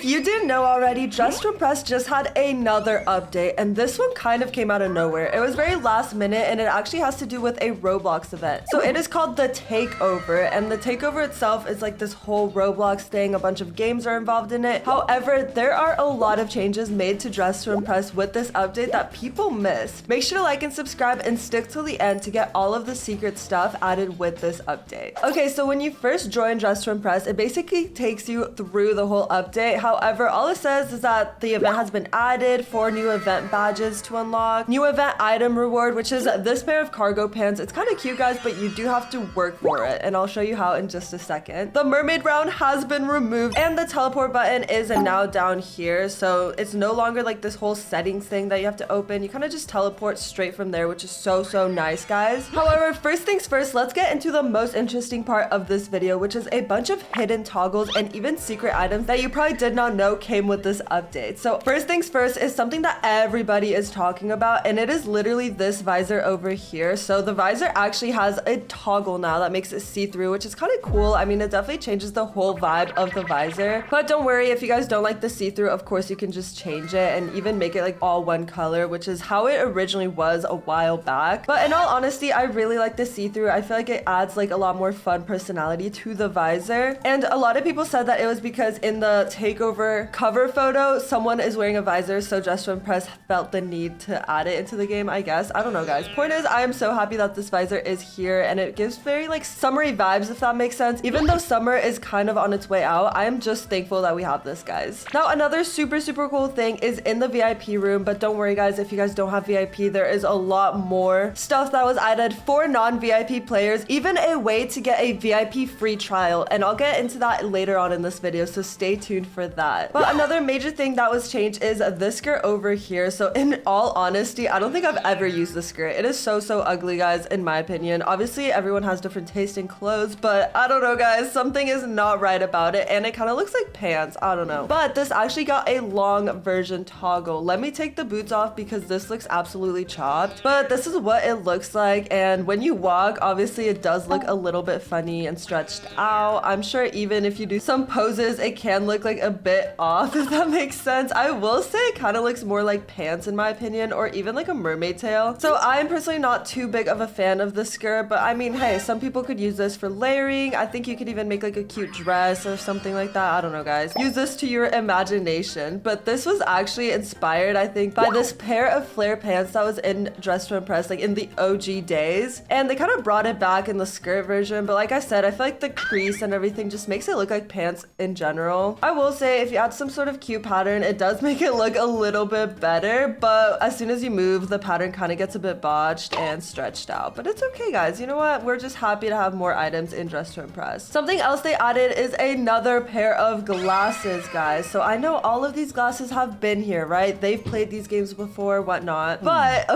If you didn't know already, Dress to Impress just had another update, and this one kind of came out of nowhere. It was very last minute, and it actually has to do with a Roblox event. So it is called the Takeover, and the Takeover itself is like this whole Roblox thing. A bunch of games are involved in it. However, there are a lot of changes made to Dress to Impress with this update that people missed. Make sure to like and subscribe and stick till the end to get all of the secret stuff added with this update. Okay, so when you first join Dress to Impress, it basically takes you through the whole update. However, all it says is that the event has been added, 4 new event badges to unlock, new event item reward, which is this pair of cargo pants. It's kind of cute, guys, but you do have to work for it, and I'll show you how in just a second. The mermaid round has been removed, and the teleport button is now down here, so it's no longer like this whole settings thing that you have to open. You kind of just teleport straight from there, which is so nice, guys. However, first things first, let's get into the most interesting part of this video, which is a bunch of hidden toggles and even secret items that you probably did not know came with this update. So first things first is something that everybody is talking about, and it is literally this visor over here. So the visor actually has a toggle now that makes it see-through, which is kind of cool. I mean, it definitely changes the whole vibe of the visor, but don't worry, if you guys don't like the see-through, of course you can just change it and even make it like all one color, which is how it originally was a while back. But in all honesty, I really like the see-through. I feel like it adds like a lot more fun personality to the visor, and a lot of people said that it was because in the Takeover cover photo someone is wearing a visor, so Dress to Impress felt the need to add it into the game, I guess. I don't know, guys. Point is, I am so happy that this visor is here, and it gives very like summery vibes, if that makes sense. Even though summer is kind of on its way out, I am just thankful that we have this, guys. Now another super cool thing is in the VIP room, but don't worry, guys, if you guys don't have VIP, there is a lot more stuff that was added for non-VIP players, even a way to get a VIP free trial, and I'll get into that later on in this video, so stay tuned for that. But another major thing that was changed is this skirt over here. So in all honesty, I don't think I've ever used this skirt. It is so ugly, guys, in my opinion. Obviously everyone has different taste in clothes, but I don't know, guys, something is not right about it, and it kind of looks like pants. I don't know, but this actually got a long version toggle. Let me take the boots off because this looks absolutely chopped, but this is what it looks like, and when you walk, obviously it does look a little bit funny and stretched out. I'm sure even if you do some poses, it can look like a bit off, if that makes sense. I will say it kind of looks more like pants in my opinion, or even like a mermaid tail. So I'm personally not too big of a fan of the skirt, but I mean, hey, some people could use this for layering. I think you could even make like a cute dress or something like that. I don't know, guys. Use this to your imagination. But this was actually inspired, I think, by this pair of flare pants that was in Dress to Impress like in the OG days, and they kind of brought it back in the skirt version. But like I said, I feel like the crease and everything just makes it look like pants in general. I will say if you add some sort of cute pattern, it does make it look a little bit better, but as soon as you move, the pattern kind of gets a bit botched and stretched out. But it's okay, guys. You know what? We're just happy to have more items in Dress to Impress. Something else they added is another pair of glasses, guys. So I know all of these glasses have been here, right? They've played these games before, whatnot, but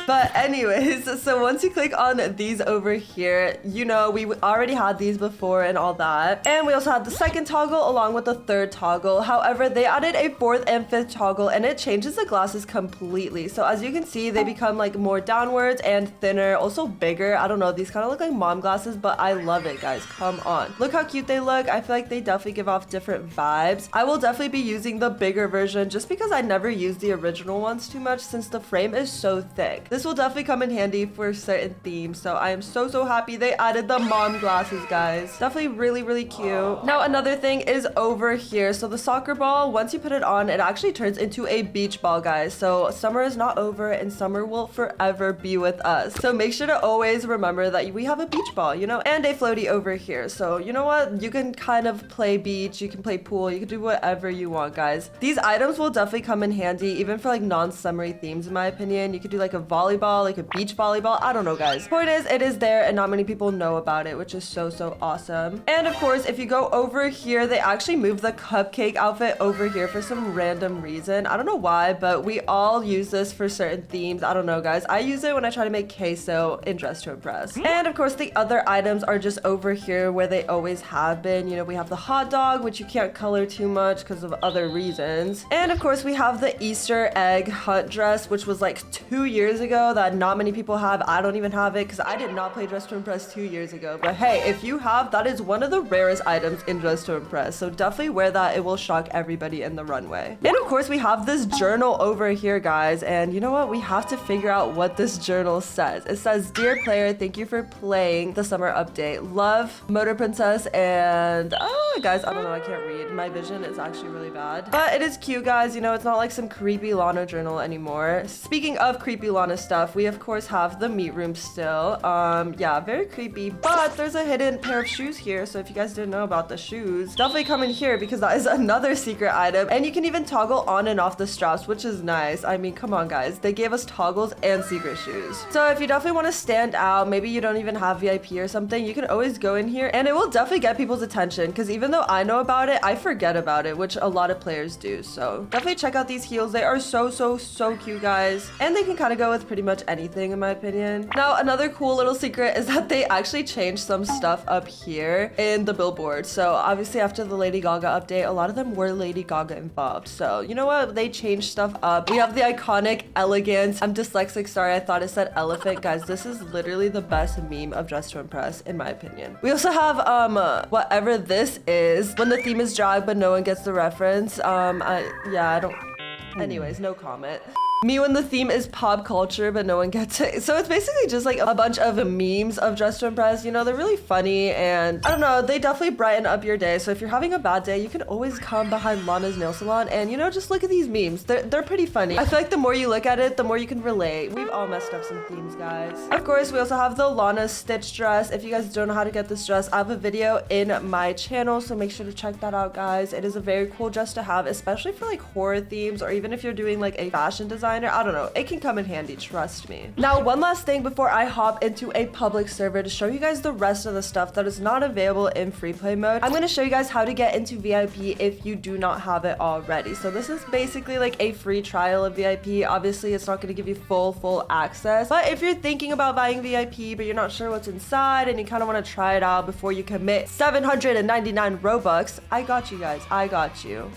But anyways, so once you click on these over here, you know, we already had these before and all that. And we also had the second toggle along with the third toggle. However, they added a fourth and fifth toggle, and it changes the glasses completely. So as you can see, they become like more downwards and thinner, also bigger. I don't know, these kind of look like mom glasses, but I love it, guys. Come on. Look how cute they look. I feel like they definitely give off different vibes. I will definitely be using the bigger version just because I never used the original ones too much since the frame is so thick. This will definitely come in handy for certain themes, so I am so happy they added the mom glasses, guys. Definitely really cute. Now another thing is over here. So the soccer ball, once you put it on, it actually turns into a beach ball, guys. So summer is not over, and summer will forever be with us. So make sure to always remember that we have a beach ball, you know, and a floaty over here. So you know what, you can kind of play beach, you can play pool, you can do whatever you want, guys. These items will definitely come in handy even for like non-summery themes, in my opinion. You could do like a volleyball, like a beach volleyball. I don't know, guys. Point is, it is there and not many people know about it, which is so awesome. And of course, if you go over here, they actually moved the cupcake outfit over here for some random reason. I don't know why, but we all use this for certain themes. I don't know, guys. I use it when I try to make queso in Dress to Impress. And of course, the other items are just over here where they always have been. You know, we have the hot dog, which you can't color too much because of other reasons. And of course, we have the Easter egg hunt dress, which was like 2 years ago. ago that not many people have. I don't even have it because I did not play Dress to Impress 2 years ago. But hey, if you have, that is one of the rarest items in Dress to Impress. So definitely wear that. It will shock everybody in the runway. And of course, we have this journal over here, guys. And you know what? We have to figure out what this journal says. It says, "Dear player, thank you for playing the summer update. Love, Motor Princess," and guys, I don't know. I can't read. My vision is actually really bad. But it is cute, guys. You know, it's not like some creepy Lana journal anymore. Speaking of creepy Lana stuff, we of course have the meat room still. Yeah, very creepy. But there's a hidden pair of shoes here. So if you guys didn't know about the shoes, definitely come in here because that is another secret item. And you can even toggle on and off the straps, which is nice. I mean, come on, guys. They gave us toggles and secret shoes. So if you definitely want to stand out, maybe you don't even have VIP or something, you can always go in here and it will definitely get people's attention because even though I know about it, I forget about it, which a lot of players do. So definitely check out these heels. They are so cute, guys. And they can kind of go with pretty much anything in my opinion. Now, another cool little secret is that they actually changed some stuff up here in the Billboard. So obviously after the Lady Gaga update, a lot of them were Lady Gaga involved. So you know what? They changed stuff up. We have the iconic elegance. I'm dyslexic, sorry. I thought it said elephant. Guys, this is literally the best meme of Dress to Impress in my opinion. We also have whatever this is when the theme is drag but no one gets the reference. I don't. Anyways, no comment. Me when the theme is pop culture, but no one gets it. So it's basically just like a bunch of memes of Dress to Impress. You know, they're really funny and I don't know, they definitely brighten up your day. So if you're having a bad day, you can always come behind Lana's nail salon and, you know, just look at these memes. They're pretty funny. I feel like the more you look at it, the more you can relate. We've all messed up some themes, guys. Of course, we also have the Lana Stitch dress. If you guys don't know how to get this dress, I have a video in my channel, so make sure to check that out, guys. It is a very cool dress to have, especially for like horror themes or even if you're doing like a fashion designer. I don't know, it can come in handy, trust me. Now, one last thing before I hop into a public server to show you guys the rest of the stuff that is not available in free play mode. I'm going to show you guys how to get into VIP if you do not have it already. So this is basically like a free trial of VIP. Obviously, it's not going to give you full access, but if you're thinking about buying VIP but you're not sure what's inside and you kind of want to try it out before you commit 799 Robux, I got you guys. I got you.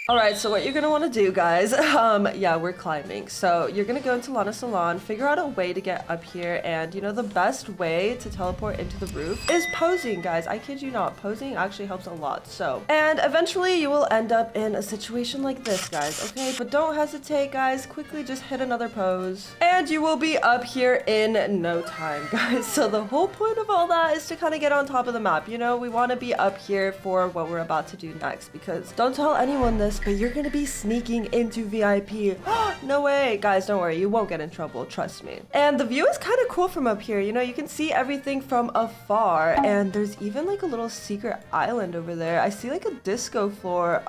All right, so what you're gonna want to do, guys, yeah, we're climbing. So you're gonna go into Lana Salon, figure out a way to get up here, and you know the best way to teleport into the roof is posing, guys. I kid you not, posing actually helps a lot. So, and eventually you will end up in a situation like this, guys, okay? But don't hesitate, guys. Quickly just hit another pose, and you will be up here in no time, guys. So the whole point of all that is to kind of get on top of the map. You know, we want to be up here for what we're about to do next, because don't tell anyone this, but you're gonna be sneaking into VIP. No way. Guys, don't worry, you won't get in trouble, trust me. And the view is kind of cool from up here. You know, you can see everything from afar, and there's even like a little secret island over there. I see like a disco floor.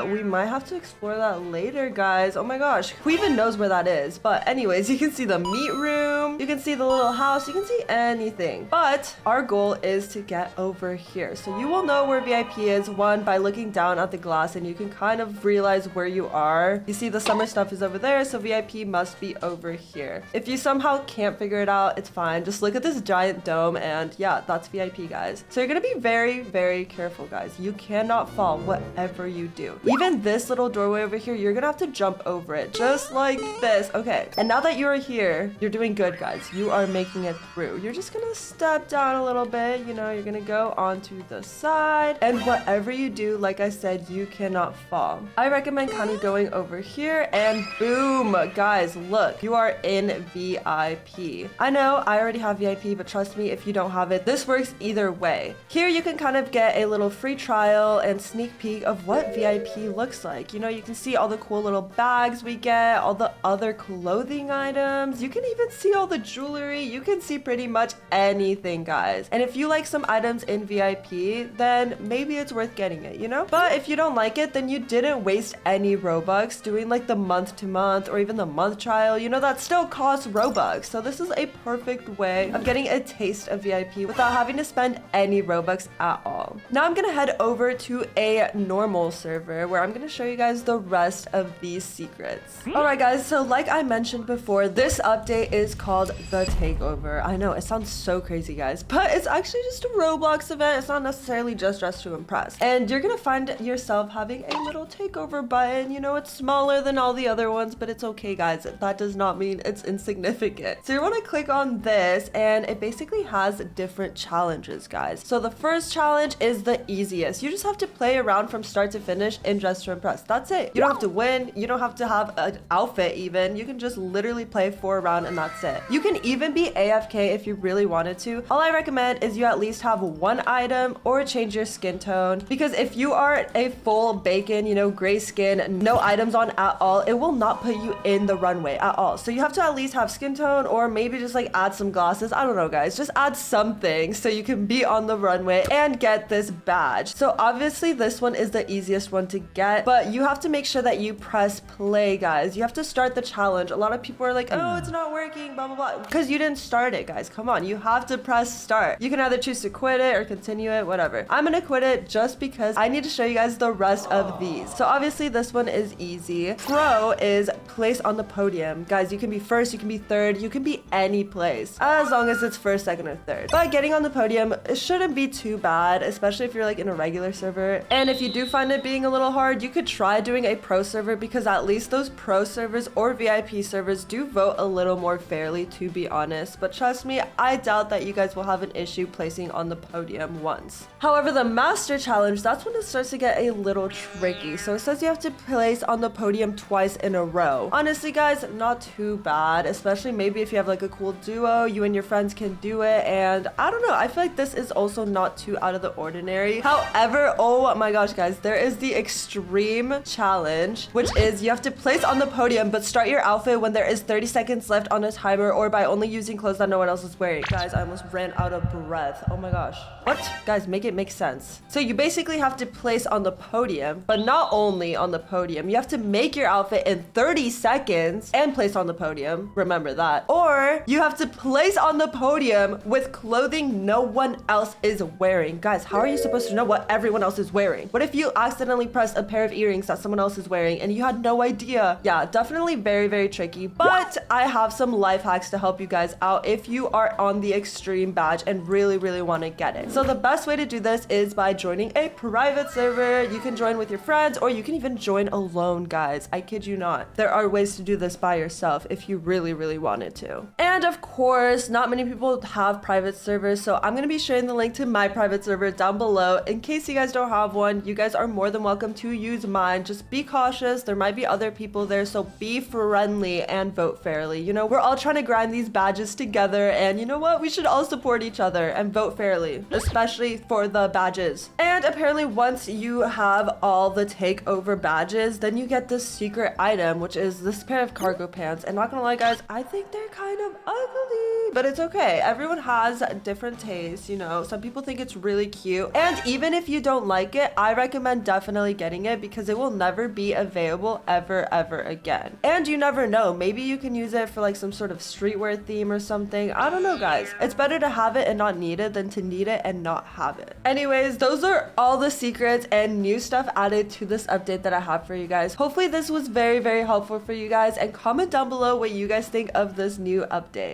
We might have to explore that later, guys. Oh my gosh, who even knows where that is? But anyways, you can see the meat room, you can see the little house, you can see anything. But our goal is to get over here. So you will know where VIP is, one, by looking down at the glass, and you can kind of realize where you are. You see the summer stuff is over there, so VIP must be over here. If you somehow can't figure it out, it's fine. Just look at this giant dome and yeah, that's VIP, guys. So you're gonna be very careful, guys. You cannot fall whatever you do. Even this little doorway over here, you're gonna have to jump over it, just like this. Okay, and now that you're here, you're doing good, guys. You are making it through. You're just gonna step down a little bit, you know, you're gonna go onto the side, and whatever you do, like I said, you cannot fall. I recommend kind of going over here and boom, guys, look, you are in VIP. I know I already have VIP, but trust me, if you don't have it, this works either way. Here you can kind of get a little free trial and sneak peek of what VIP looks like. You know, you can see all the cool little bags we get, all the other clothing items. You can even see all the jewelry. You can see pretty much anything, guys. And if you like some items in VIP, then maybe it's worth getting it, you know? But if you don't like it, then you didn't waste any Robux doing like the month-to-month or even the month trial. You know, that still costs Robux. So this is a perfect way of getting a taste of VIP without having to spend any Robux at all. Now I'm gonna head over to a normal server where I'm gonna show you guys the rest of these secrets. All right, guys, so like I mentioned before, this update is called the Takeover. I know it sounds so crazy, guys, but it's actually just a Roblox event. It's not necessarily just Dress to Impress. And you're gonna find yourself having a little takeover button. You know, it's smaller than all the other ones, but it's okay, guys. That does not mean it's insignificant. So you want to click on this, and it basically has different challenges, guys. So the first challenge is the easiest. You just have to play around from start to finish in Dress to Impress. That's it. You don't have to win. You don't have to have an outfit even. You can just literally play for a round and that's it. You can even be AFK if you really wanted to. All I recommend is you at least have one item or change your skin tone, because if you are a full bacon, you know, gray skin, no items on at all, it will not put you in the runway at all. So you have to at least have skin tone, or maybe just like add some glasses. I don't know, guys. Just add something so you can be on the runway and get this badge. So obviously this one is the easiest one to get, but you have to make sure that you press play, guys. You have to start the challenge. A lot of people are like, oh, it's not working, blah, blah, blah, because you didn't start it, guys. Come on. You have to press start. You can either choose to quit it or continue it, whatever. I'm gonna quit it just because I need to show you guys the rest of these. So obviously this one is easy. Pro is place on the podium. Guys, you can be first, you can be third, you can be any place, as long as it's first, second, or third. But getting on the podium, it shouldn't be too bad, especially if you're like in a regular server. And if you do find it being a little hard, you could try doing a pro server, because at least those pro servers or VIP servers do vote a little more fairly, to be honest. But trust me, I doubt that you guys will have an issue placing on the podium once. However, the master challenge, that's when it starts to get a little tricky. So it says you have to place on the podium twice in a row. Honestly, guys, not too bad, especially maybe if you have like a cool duo, you and your friends can do it. And I don't know, I feel like this is also not too out of the ordinary. However, oh my gosh, guys, there is the extreme challenge, which is you have to place on the podium but start your outfit when there is 30 seconds left on a timer, or by only using clothes that no one else is wearing. Guys, I almost ran out of breath. Oh my gosh. What? Guys, make it make sense. So you basically have to place on the podium, but not only on the podium, you have to make your outfit in 30 seconds and place on the podium. Remember that. Or you have to place on the podium with clothing no one else is wearing. Guys, how are you supposed to know what everyone else is wearing? What if you accidentally pressed a pair of earrings that someone else is wearing and you had no idea? Yeah, definitely very, very tricky. But I have some life hacks to help you guys out if you are on the extreme badge and really, really want to get it. So the best way to do this is by joining a private server. You can join with your friends, or you can even join alone, guys. I kid you not. There are ways to do this by yourself if you really, really wanted to. And of course, not many people have private servers, so I'm going to be sharing the link to my private server down below. In case you guys don't have one, you guys are more than welcome to use mine. Just be cautious. There might be other people there, so be friendly and vote fairly. You know, we're all trying to grind these badges together, and you know what? We should all support each other and vote fairly, especially for the badges. And apparently once you have all the takeover badges, then you get this secret item, which is this pair of cargo pants. And not gonna lie, guys, I think they're kind of ugly, but it's okay. Everyone has different tastes, you know. Some people think it's really cute, and even if you don't like it, I recommend definitely getting it, because it will never be available ever again. And you never know, maybe you can use it for like some sort of streetwear theme or something. I don't know, guys. It's better to have it and not need it than to need it and not have it. Anyways, those are all the secrets and new stuff added to this update that I have for you guys. Hopefully this was very, very helpful for you guys, and comment down below what you guys think of this new update.